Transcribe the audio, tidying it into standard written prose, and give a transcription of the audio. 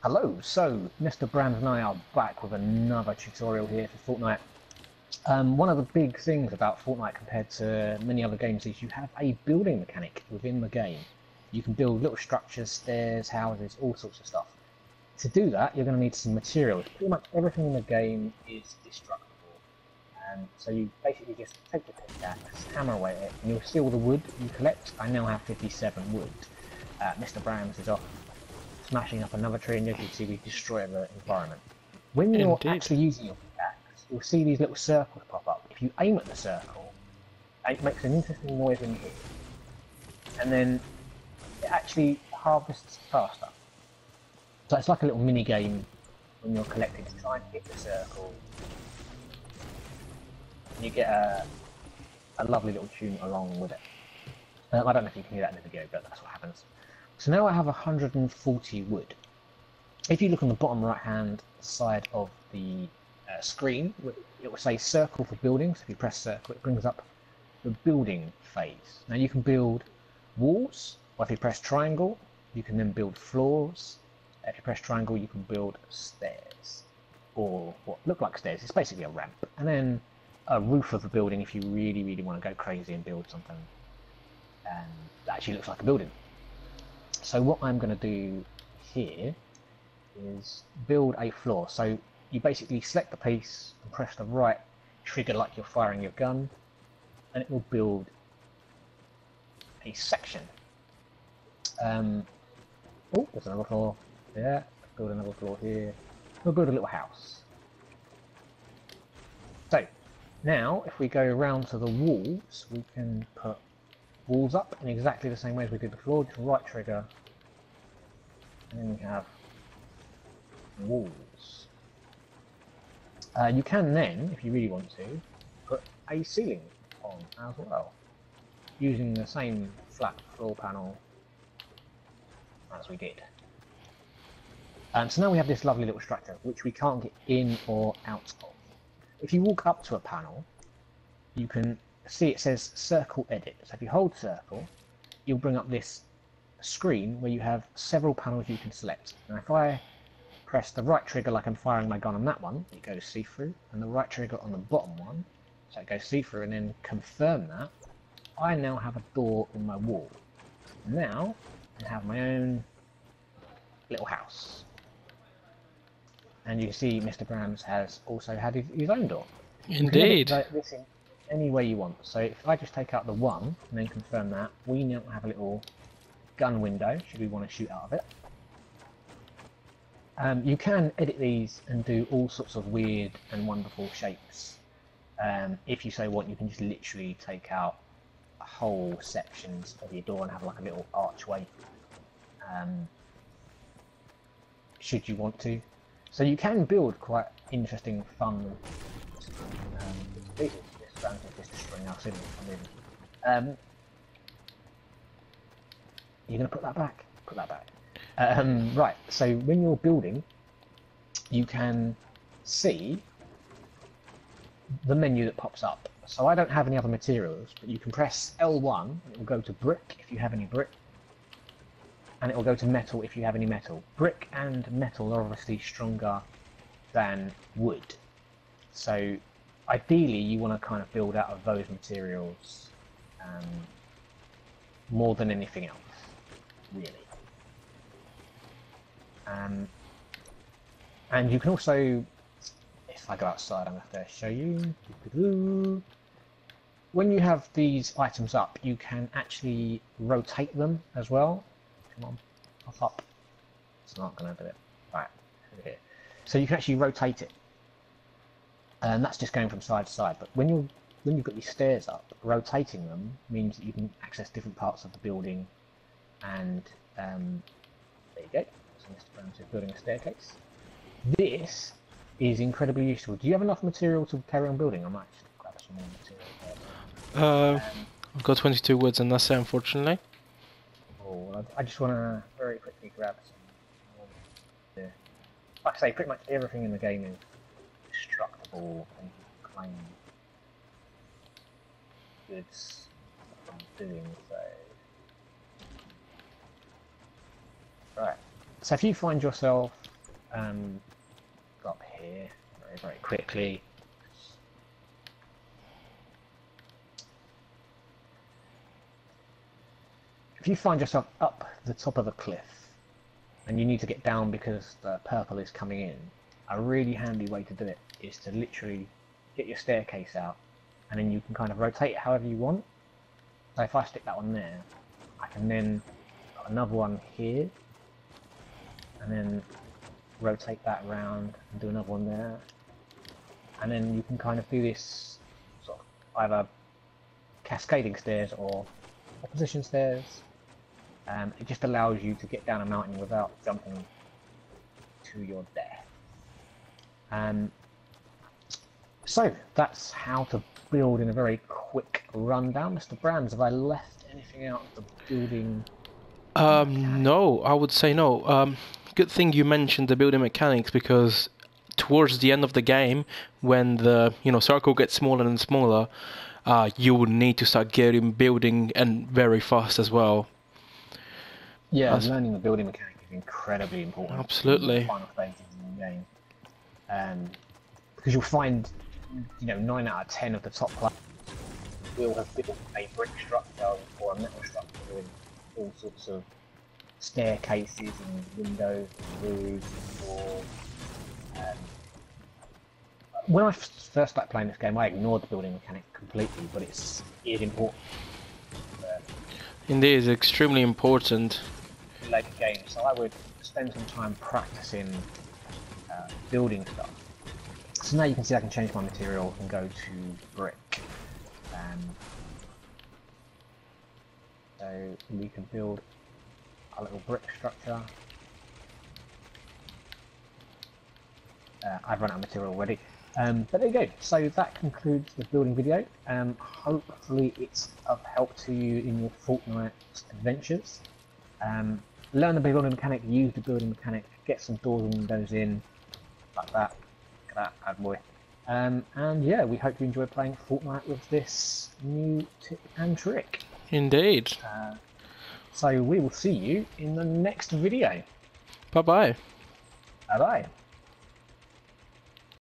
Hello, so Mr. Brand and I are back with another tutorial here for Fortnite. One of the big things about Fortnite compared to many other games is you have a building mechanic within the game. You can build little structures, stairs, houses, all sorts of stuff. To do that, you're going to need some materials. Pretty much everything in the game is destructible. So you basically just take your pickaxe, hammer away at it, and you'll see all the wood you collect. I now have 57 wood. Mr. Brands is off smashing up another tree, and as you can see, we destroy the environment. When you're Indeed. actually using your pickaxe, you'll see these little circles pop up. If you aim at the circle, it makes an interesting noise in here, and then it actually harvests faster. So it's like a little mini game when you're collecting to try and hit the circle. And you get a lovely little tune along with it. I don't know if you can hear that in the video, but that's what happens. So now I have 140 wood. If you look on the bottom right hand side of the screen, it will say circle for buildings. If you press circle, it brings up the building phase. Now you can build walls, or if you press triangle, you can then build floors. If you press triangle, you can build stairs, or what look like stairs. It's basically a ramp. And then a roof of a building if you really, really want to go crazy and build something that actually looks like a building. So what I'm going to do here is build a floor. So you basically select the piece and press the right trigger like you're firing your gun, and it will build a section. Oh, there's another floor there. Let's build another floor here. We'll build a little house. So now if we go around to the walls, we can put walls up in exactly the same way as we did before. Just right trigger, and then we have walls. You can then, if you really want to, put a ceiling on as well, using the same flat floor panel as we did. So now we have this lovely little structure which we can't get in or out of. If you walk up to a panel, you can see it says circle edit. So if you hold circle, you'll bring up this screen where you have several panels you can select. Now if I press the right trigger like I'm firing my gun on that one, it goes see-through, and the right trigger on the bottom one, so it goes see-through, and then confirm that, I now have a door in my wall. Now I have my own little house. And you can see Mr. Brams has also had his own door. Indeed. You can edit this in any way you want. So if I just take out the one and then confirm that, we now have a little gun window should we want to shoot out of it. You can edit these and do all sorts of weird and wonderful shapes. If you so want, you can just literally take out whole sections of your door and have like a little archway, should you want to. So you can build quite interesting, fun pieces. This round is just destroying our ceiling. You're going to put that back? Put that back. Right, so when you're building, you can see the menu that pops up. So I don't have any other materials, but you can press L1 and it will go to brick if you have any brick, and it will go to metal if you have any metal. Brick and metal are obviously stronger than wood, so ideally you want to kind of build out of those materials more than anything else, really. And you can also, if I go outside, I'm going to have to show you. When you have these items up, you can actually rotate them as well. Come on, pop up. It's not going to do it. Right, over here. So you can actually rotate it, and that's just going from side to side. But when you've got these stairs up, rotating them means that you can access different parts of the building. And there you go. So Mr. Brown is building a staircase. This is incredibly useful. Do you have enough material to carry on building? I might just grab some more material. I've got 22 woods and that's it, unfortunately. Oh, I just want to very quickly grab some more. Like I say, pretty much everything in the game is destructible and you can claim goods from doing so. Right. So if you find yourself Go up here very, very quickly. If you find yourself up the top of a cliff and you need to get down because the purple is coming in, a really handy way to do it is to literally get your staircase out, and then you can kind of rotate it however you want. So if I stick that one there, I can then put another one here, and then rotate that around and do another one there, and then you can kind of do this sort of either cascading stairs or opposition stairs. It just allows you to get down a mountain without jumping to your death. So that's how to build in a very quick rundown. Mr. Brands, have I left anything out of the building? No, I would say no. Good thing you mentioned the building mechanics, because towards the end of the game, when the circle gets smaller and smaller, you would need to start getting building and very fast as well. Yeah, learning the building mechanic is incredibly important. Absolutely. In the final stages of the game, because you'll find, 9 out of 10 of the top players will have built a brick structure or a metal structure with all sorts of staircases and windows and roofs and doors. When I first started playing this game, I ignored the building mechanic completely, but it is important. Indeed, it's extremely important. Later game, so I would spend some time practicing building stuff. So now you can see I can change my material and go to brick. So we can build a little brick structure. I've run out of material already. But there you go. So that concludes the building video. Hopefully it's of help to you in your Fortnite adventures. Learn the building mechanic, use the building mechanic, get some doors and windows in, like that. Look at that, bad boy. And yeah, we hope you enjoy playing Fortnite with this new tip and trick. Indeed. So we will see you in the next video. Bye bye. Bye bye.